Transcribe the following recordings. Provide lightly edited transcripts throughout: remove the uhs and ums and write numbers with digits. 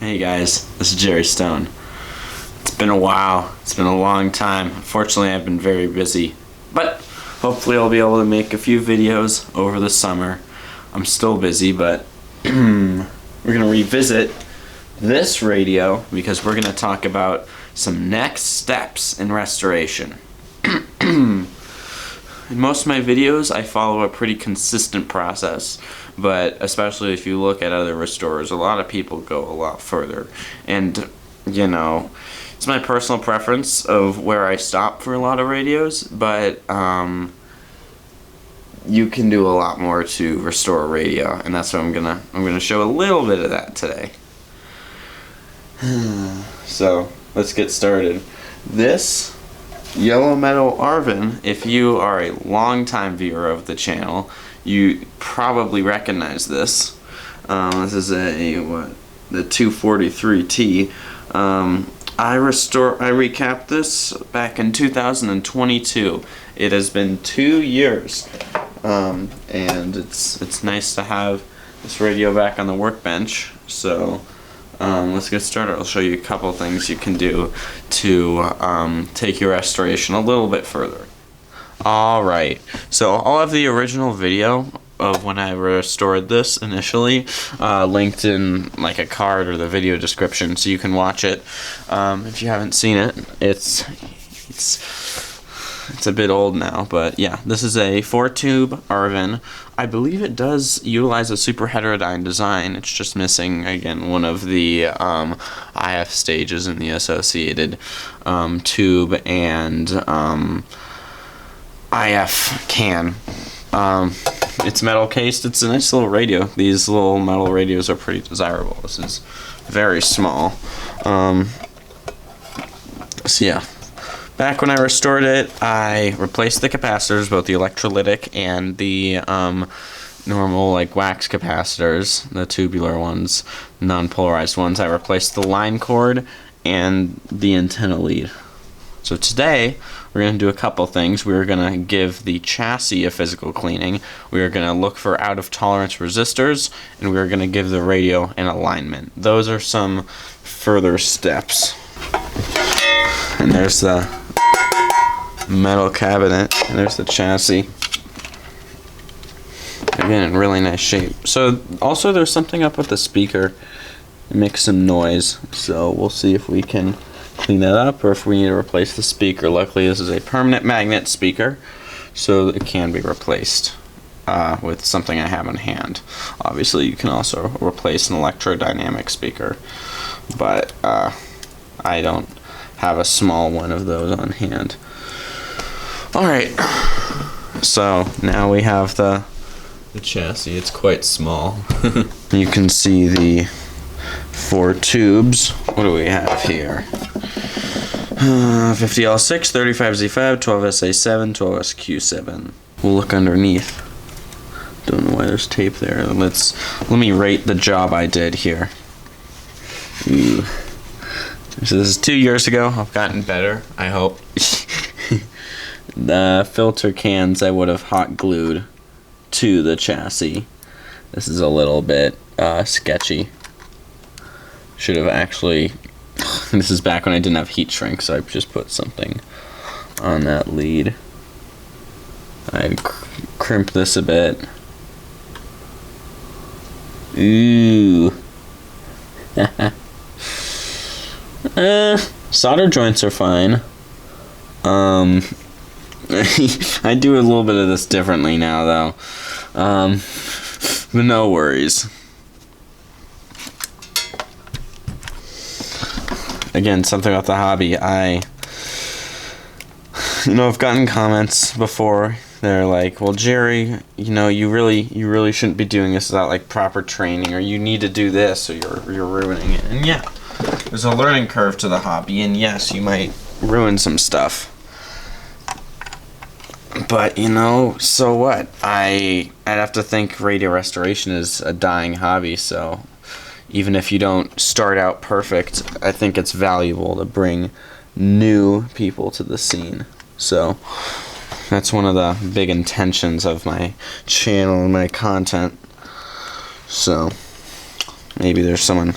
Hey guys, this is Jerry Stone. It's been a while. It's been a long time. Unfortunately, I've been very busy, but hopefully I'll be able to make a few videos over the summer. I'm still busy, but we're going to revisit this radio because we're going to talk about some next steps in restoration. In most of my videos, I follow a pretty consistent process, but especially if you look at other restorers, a lot of people go a lot further. And, you know, it's my personal preference of where I stop for a lot of radios, but you can do a lot more to restore a radio, and that's what I'm gonna show a little bit of that today. So let's get started. This yellow metal Arvin, if you are a longtime viewer of the channel, you probably recognize this. This is the 243T. I recapped this back in 2022. It has been 2 years, and it's nice to have this radio back on the workbench. So let's get started. I'll show you a couple things you can do to take your restoration a little bit further. Alright, so I'll have the original video of when I restored this initially linked in like a card or the video description, so you can watch it if you haven't seen it. It's a bit old now, but yeah, this is a 4-tube Arvin. I believe it does utilize a super heterodyne design. It's just missing, again, one of the IF stages in the associated tube and IF can. It's metal cased. It's a nice little radio. These little metal radios are pretty desirable. This is very small. So yeah. Back when I restored it, I replaced the capacitors, both the electrolytic and the normal like wax capacitors, the tubular ones, non-polarized ones. I replaced the line cord and the antenna lead. So today, we're going to do a couple things. We're going to give the chassis a physical cleaning. We are going to look for out-of-tolerance resistors, and we're going to give the radio an alignment. Those are some further steps. And there's the metal cabinet, and there's the chassis. Again, in really nice shape. So, also there's something up with the speaker. It makes some noise, so we'll see if we can clean that up or if we need to replace the speaker. Luckily, this is a permanent magnet speaker, so it can be replaced with something I have on hand. Obviously, you can also replace an electrodynamic speaker, but I don't have a small one of those on hand. Alright, so now we have the chassis. It's quite small. You can see the 4 tubes. What do we have here? 50L6, 35Z5, 12SA7, 12SQ7. We'll look underneath. Don't know why there's tape there. Let me rate the job I did here. Ooh. So this is 2 years ago. I've gotten better, I hope. The filter cans I would have hot glued to the chassis. This is a little bit sketchy. Should have actually, this is back when I didn't have heat shrink, so I just put something on that lead. I'd crimp this a bit. Ooh. Solder joints are fine. I do a little bit of this differently now, though. But no worries. Again, something about the hobby. I've gotten comments before. They're like, "Well, Jerry, you really shouldn't be doing this without like proper training, or you need to do this, or you're ruining it." And yeah, there's a learning curve to the hobby, and yes, you might ruin some stuff. But so what? I'd have to think radio restoration is a dying hobby, so even if you don't start out perfect, I think it's valuable to bring new people to the scene. So that's one of the big intentions of my channel and my content. So maybe there's someone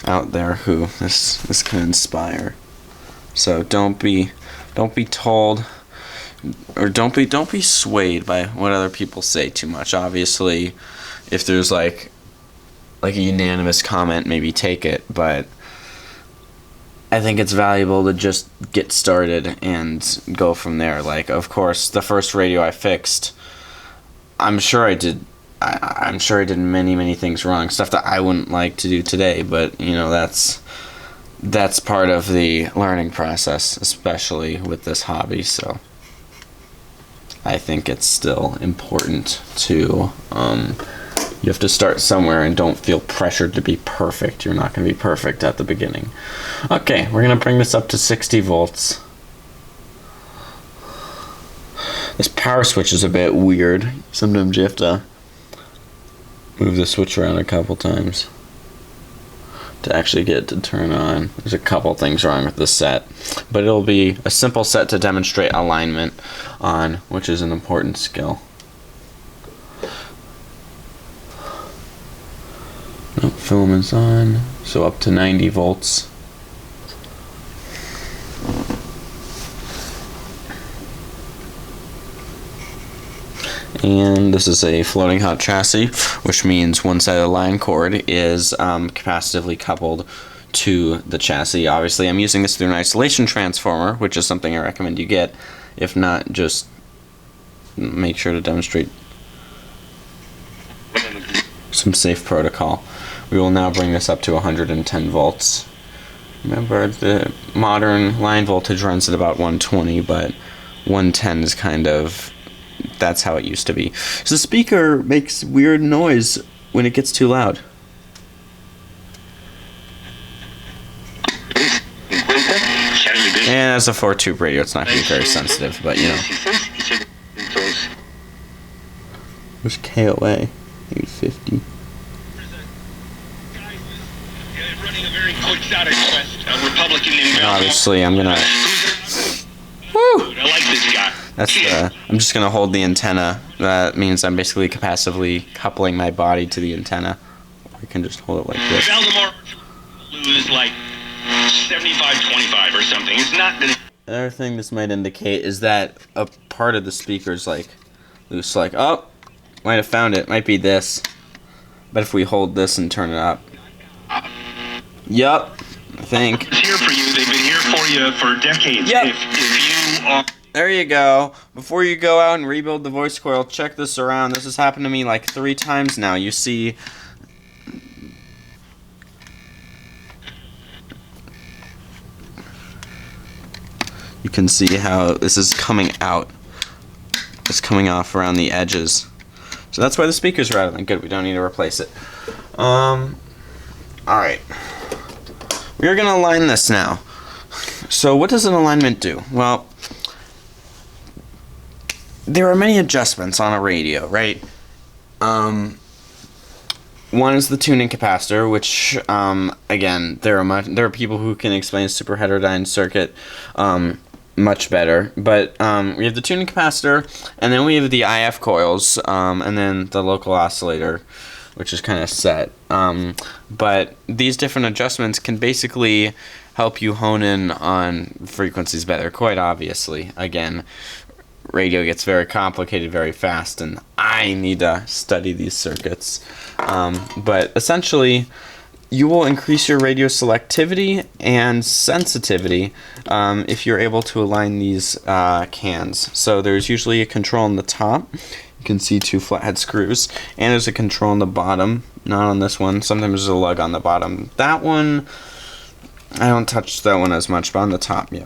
out there who this can inspire. So don't be told, or don't be swayed by what other people say too much. Obviously, if there's like a unanimous comment, maybe take it, but I think it's valuable to just get started and go from there. Like, of course, the first radio I fixed, I'm sure I did many things wrong, stuff that I wouldn't like to do today, but you know, that's part of the learning process, especially with this hobby. So I think it's still important to you have to start somewhere and don't feel pressured to be perfect. You're not going to be perfect at the beginning. Okay, we're going to bring this up to 60 volts. This power switch is a bit weird. Sometimes you have to move the switch around a couple times to actually get it to turn on. There's a couple things wrong with this set, but it'll be a simple set to demonstrate alignment on, which is an important skill. Nope, filament's on, so up to 90 volts. And this is a floating hot chassis, which means one side of the line cord is capacitively coupled to the chassis. Obviously, I'm using this through an isolation transformer, which is something I recommend you get. If not, just make sure to demonstrate some safe protocol. We will now bring this up to 110 volts. Remember, the modern line voltage runs at about 120, but 110 is kind of, that's how it used to be. So the speaker makes weird noise when it gets too loud. And as a 4-tube radio, it's not going to be very sensitive, but you know. Where's KOA? 850. Obviously, I'm gonna. Woo! I like this guy. That's I'm just gonna hold the antenna. That means I'm basically capacitively coupling my body to the antenna. Or you can just hold it like this. Valdemar lose like 75-25 or something. It's not gonna. Another thing this might indicate is that a part of the speaker's like loose. Like, oh, might have found it. Might be this. But if we hold this and turn it up. Yup, I think. It's here for you. They've been here for you for decades. Yep. If you are... There you go. Before you go out and rebuild the voice coil, check this around. This has happened to me like 3 times now. You see, you can see how this is coming out. It's coming off around the edges. So that's why the speaker's rattling. Good, we don't need to replace it. Alright. We're going to align this now. So what does an alignment do? Well, there are many adjustments on a radio, right? One is the tuning capacitor, which, again, there are people who can explain a super heterodyne circuit much better. But we have the tuning capacitor, and then we have the IF coils, and then the local oscillator, which is kind of set. But these different adjustments can basically help you hone in on frequencies better, quite obviously. Again, radio gets very complicated very fast, and I need to study these circuits. But essentially, you will increase your radio selectivity and sensitivity if you're able to align these cans. So there's usually a control on the top. You can see 2 flathead screws, and there's a control on the bottom. Not on this one. Sometimes there's a lug on the bottom. That one, I don't touch that one as much, but on the top, yeah.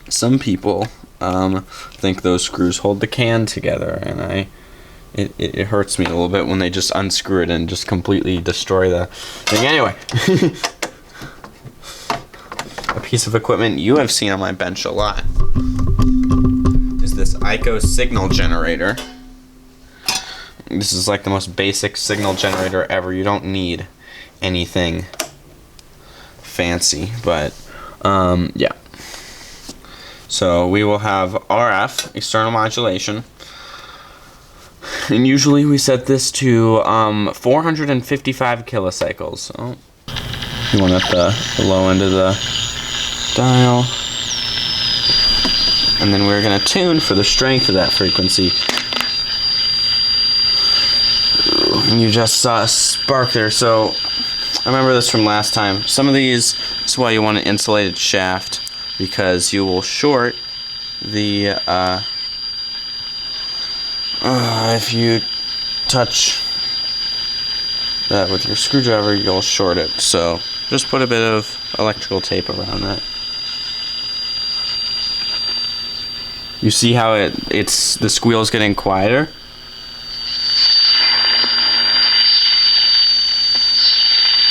Some people think those screws hold the can together, and it hurts me a little bit when they just unscrew it and just completely destroy the thing. Anyway, a piece of equipment you have seen on my bench a lot is this ICO signal generator. This is like the most basic signal generator ever. You don't need anything fancy, but yeah. So we will have RF, external modulation, and usually we set this to 455 kilocycles. Oh. You want at the low end of the dial. And then we're going to tune for the strength of that frequency. And you just saw a spark there, so I remember this from last time. Some of these, this is why you want an insulated shaft, because you will short the, if you touch that with your screwdriver, you'll short it. So just put a bit of electrical tape around that. You see how it's the squeal's getting quieter?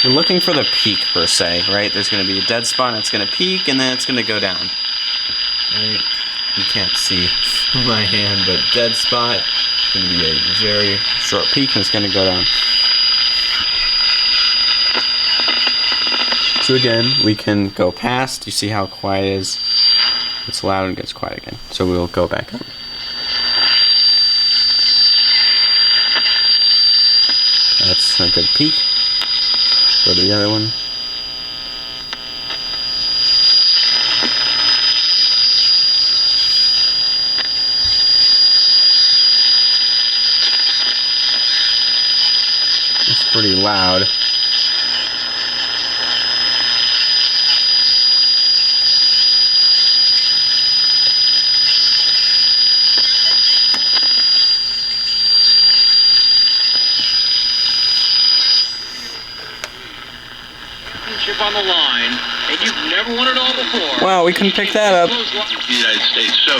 You're looking for the peak per se, right? There's going to be a dead spot and it's going to peak and then it's going to go down. Right? You can't see my hand, but dead spot, it's going to be a very short peak and it's going to go down. So again, we can go past. You see how quiet it is? It's loud and gets quiet again. So we'll go back up. That's a good peak. Go to the other one. It's pretty loud. Chip on the line, and you've never won it all before. Wow, we couldn't pick that up. The United States. So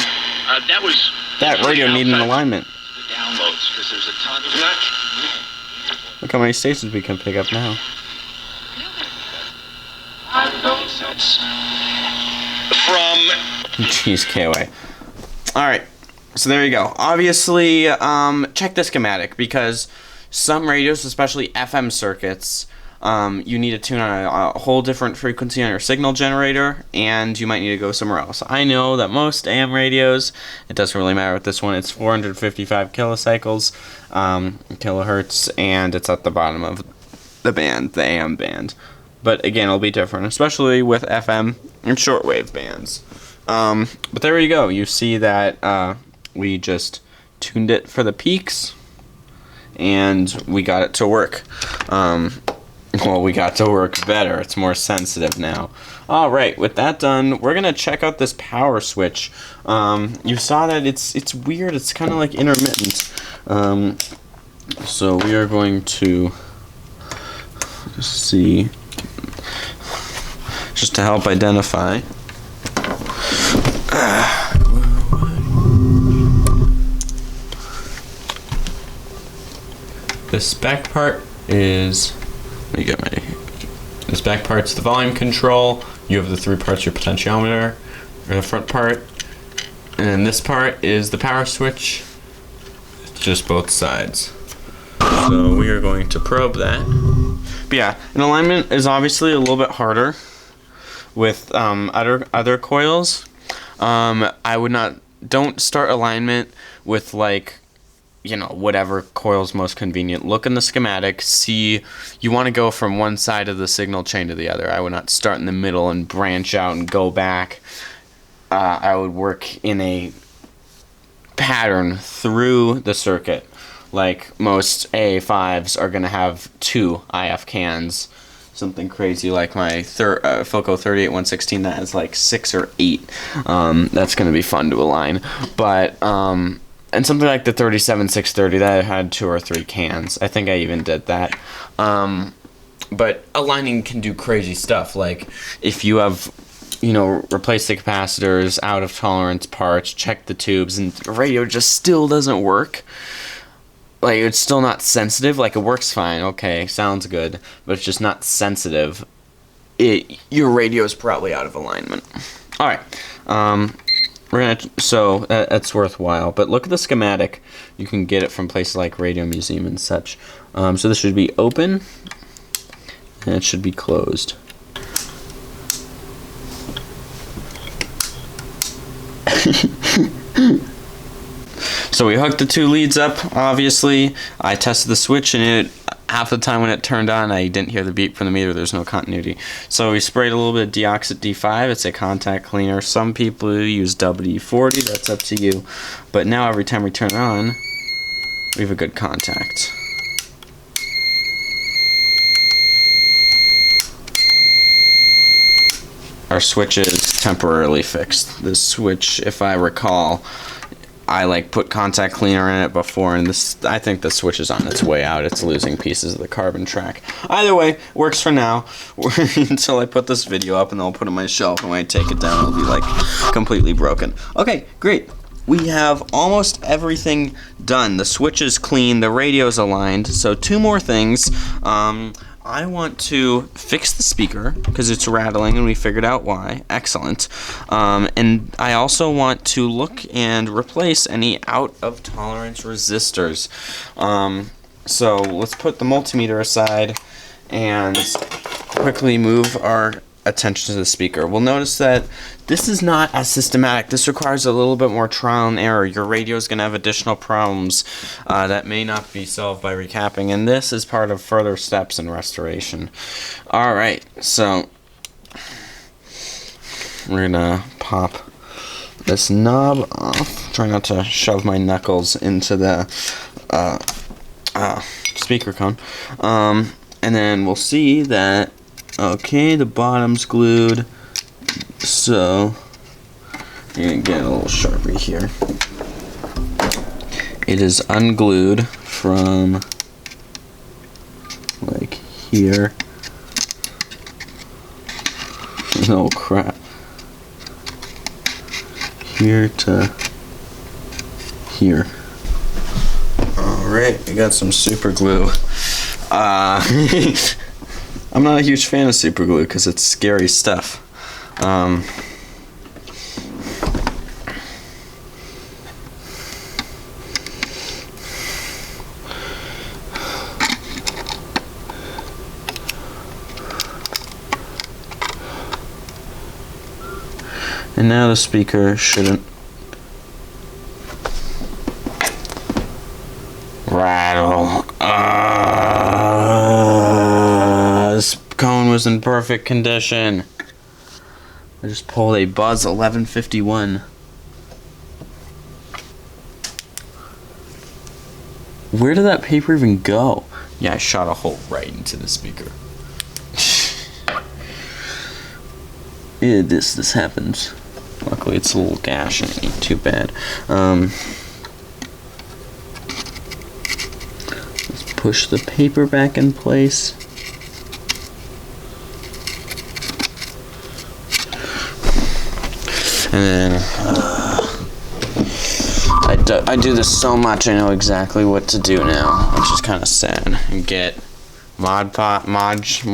that was That radio needed an alignment. the downloads because there's a ton of that. Look how many stations we can pick up now. From Jeez, KOA. Alright, so there you go. Obviously, check the schematic because some radios, especially FM circuits, you need to tune on a whole different frequency on your signal generator, and you might need to go somewhere else. I know that most AM radios, it doesn't really matter with this one, it's 455 kilocycles, kilohertz, and it's at the bottom of the band, the AM band. But again, it'll be different, especially with FM and shortwave bands. But there you go. You see that we just tuned it for the peaks, and we got it to work. Well, we got to work better. It's more sensitive now. Alright, with that done, we're going to check out this power switch. You saw that it's weird. It's kind of like intermittent. So we are going to see, just to help identify. This back part is, let me get my, this back part's the volume control. You have the three parts, your potentiometer, or the front part. And this part is the power switch. It's just both sides. So we are going to probe that. But yeah, an alignment is obviously a little bit harder with other coils. I would not, don't start alignment with like, you know, whatever coil's most convenient. Look in the schematic, see, you want to go from one side of the signal chain to the other. I would not start in the middle and branch out and go back. I would work in a pattern through the circuit. Like most AA5s are going to have 2 IF cans. Something crazy like my Philco 38116 that has like 6 or 8. That's going to be fun to align. But, and something like the 37630 that had 2 or 3 cans. I think I even did that. But aligning can do crazy stuff. Like if you have, you know, replace the capacitors, out of tolerance parts, check the tubes, and the radio just still doesn't work. Like it's still not sensitive. Like it works fine, okay, sounds good, but it's just not sensitive. Your radio is probably out of alignment. All right, we're gonna. So that's worthwhile. But look at the schematic. You can get it from places like Radio Museum and such. So this should be open, and it should be closed. So we hooked the 2 leads up, obviously. I tested the switch and half the time when it turned on, I didn't hear the beep from the meter. There's no continuity. So we sprayed a little bit of Deoxit D5. It's a contact cleaner. Some people use WD-40. That's up to you. But now every time we turn it on, we have a good contact. Our switch is temporarily fixed. This switch, if I recall, I put contact cleaner in it before, and this, I think the switch is on its way out. It's losing pieces of the carbon track. Either way, works for now until I put this video up, and then I'll put it on my shelf, and when I take it down, it'll be completely broken. Okay, great. We have almost everything done. The switch is clean, the radio's aligned, so 2 more things. I want to fix the speaker because it's rattling and we figured out why. Excellent. And I also want to look and replace any out of tolerance resistors. So let's put the multimeter aside and quickly move our attention to the speaker. We'll notice that this is not as systematic. This requires a little bit more trial and error. Your radio is going to have additional problems that may not be solved by recapping, and this is part of further steps in restoration. Alright, so we're going to pop this knob off. Try not to shove my knuckles into the speaker cone. And then we'll see that okay, the bottom's glued, so I'm gonna get a little Sharpie here. It is unglued from here. No crap. Here to here. Alright, we got some super glue. I'm not a huge fan of super glue because it's scary stuff. And now the speaker shouldn't rattle. This cone was in perfect condition. I just pulled a Buzz 1151. Where did that paper even go? Yeah, I shot a hole right into the speaker. Yeah, this happens. Luckily, it's a little gash and it ain't too bad. Let's push the paper back in place. And then I do this so much, I know exactly what to do now, which is kind of sad. And get Mod Podge.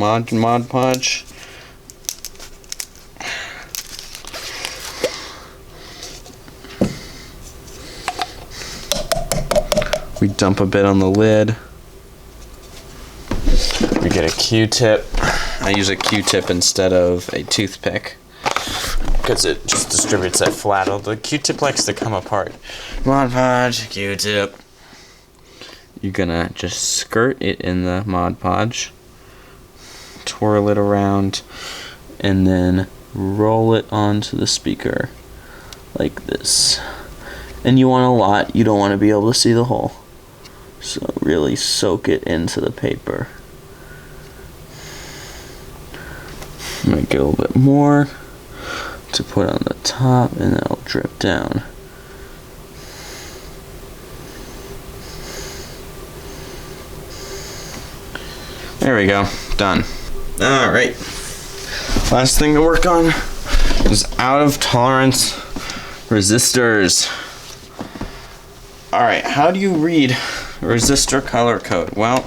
We dump a bit on the lid. We get a Q-tip. I use a Q-tip instead of a toothpick because it just distributes that flat. The Q-tip likes to come apart. Mod Podge, Q-tip. You're gonna just skirt it in the Mod Podge, twirl it around, and then roll it onto the speaker like this. And you want a lot, you don't want to be able to see the hole. So really soak it into the paper. Might get a little bit more to put on the top, and that'll drip down. There we go, done. Alright, last thing to work on is out of tolerance resistors. Alright, how do you read resistor color code? Well,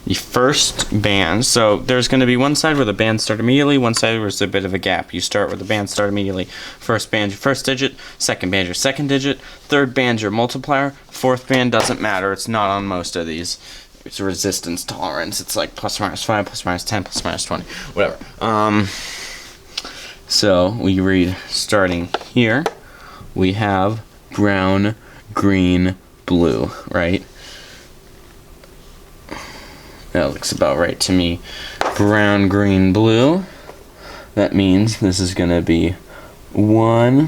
the first band, so there's going to be one side where the bands start immediately, one side where there's a bit of a gap. You start where the bands start immediately. First band your first digit, second band your second digit, third band your multiplier, fourth band doesn't matter, it's not on most of these. It's a resistance tolerance, it's like plus or minus 5, plus or minus 10, plus or minus 20, whatever. So we read starting here, we have brown, green, blue, right? That looks about right to me. Brown, green, blue. That means this is going to be 1,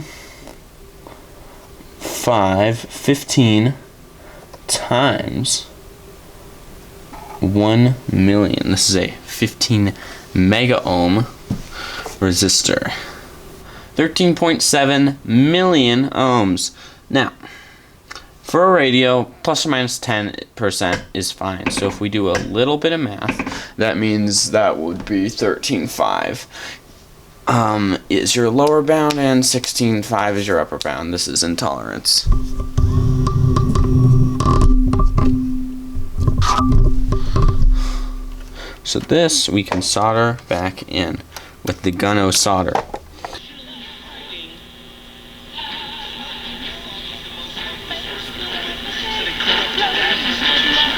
5, 15 times 1 million. This is a 15 mega ohm resistor. 13.7 million ohms. Now, for a radio, plus or minus 10% is fine. So if we do a little bit of math, that means that would be 13.5 is your lower bound and 16.5 is your upper bound. This is intolerance. So this we can solder back in with the Gunno solder.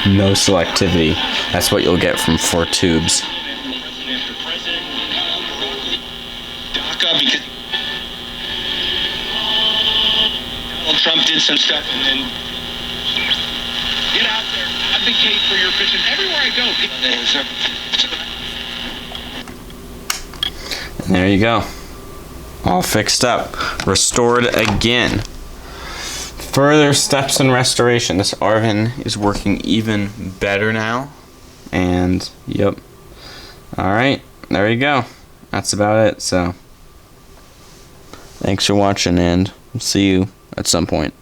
No selectivity. That's what you'll get from 4 tubes. Because Donald Trump did some stuff, and then get out there, advocate for your vision everywhere I go. And there you go. All fixed up. Restored again. Further steps in restoration. This Arvin is working even better now. And, yep. Alright, there you go. That's about it, so. Thanks for watching, and see you at some point.